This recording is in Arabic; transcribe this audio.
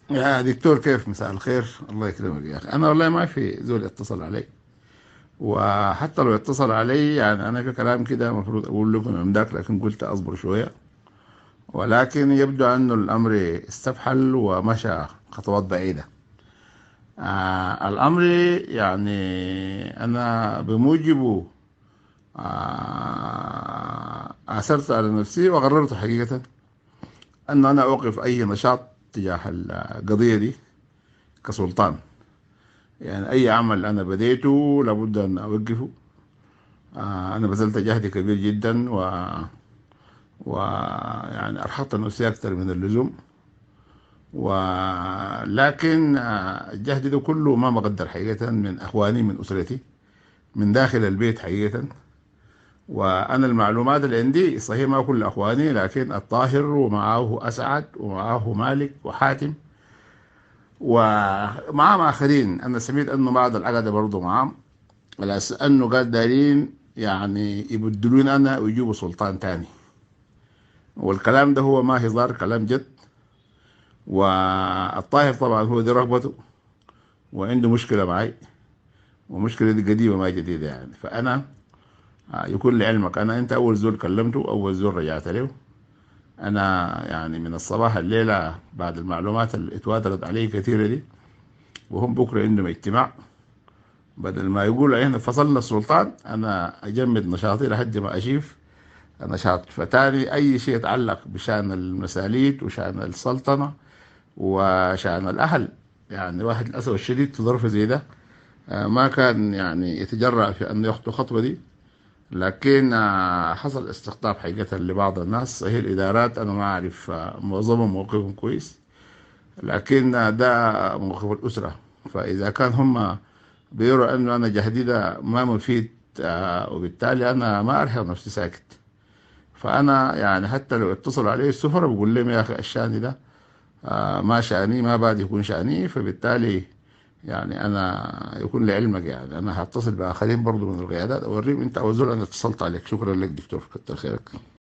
يا دكتور، كيف؟ مساء الخير، الله يكرمك يا اخي. انا والله ما في زول يتصل علي، وحتى لو اتصل علي يعني انا في كلام كده المفروض اقول لكم من ذاك، لكن قلت اصبر شويه. ولكن يبدو انه الامر استفحل ومشى خطوات بعيده. الامر يعني انا بموجبه اثرت على نفسي وقررت حقيقه ان انا اوقف اي نشاط تجاه القضيه دي كسلطان. يعني أي عمل أنا بديته لابد أن أوقفه. أنا بذلت جهد كبير جدا ويعني أرهقت نفسي أكثر من اللزوم. ولكن الجهد ده كله ما مقدر حقيقة من أخواني، من أسرتي، من داخل البيت حقيقة. وأنا المعلومات اللي عندي صحيح ما كل أخواني، لكن الطاهر ومعه أسعد ومعه مالك وحاتم ومعهم آخرين. أنا سمعت أنه بعض العقدة برضه معهم، على أساس أنه قال دارين يعني يبدلون أنا ويجيبوا سلطان تاني. والكلام ده هو ما هزار، كلام جد. والطاهر طبعا هو دي رغبته وعنده مشكلة معي، ومشكلة دي قديمة ما جديدة يعني. فأنا يكون لعلمك، أنت أول زول كلمته، أول زول رجعت له. أنا يعني من الصباح الليلة بعد المعلومات اللي اتواترت علي كثيرة دي، وهم بكرة عندهم اجتماع، بدل ما يقولوا احنا فصلنا السلطان أنا أجمد نشاطي لحد ما أشوف نشاط فتاني. أي شيء يتعلق بشأن المساليت وشأن السلطنة وشأن الأهل. يعني واحد للأسف الشديد في ظرف زي ده ما كان يعني يتجرأ في أن يخطو خطوة دي. لكن حصل استقطاب حقيقة لبعض الناس. صحيح الإدارات أنا ما أعرف معظمهم موقفهم كويس، لكن ده موقف الأسرة. فإذا كان هم بيروا أنه أنا جهدي ده ما مفيد، وبالتالي أنا ما أرحم نفسي ساكت. فانا يعني حتى لو اتصلوا علي السفراء بقول لهم يا اخي الشاني ده ما شاني، ما بعد يكون شاني. فبالتالي يعني انا يكون لعلمك يعني انا هتصل باخرين برضو من القيادات اوريهم انت او زول انا اتصلت عليك. شكرا لك دكتور، كتر خيرك.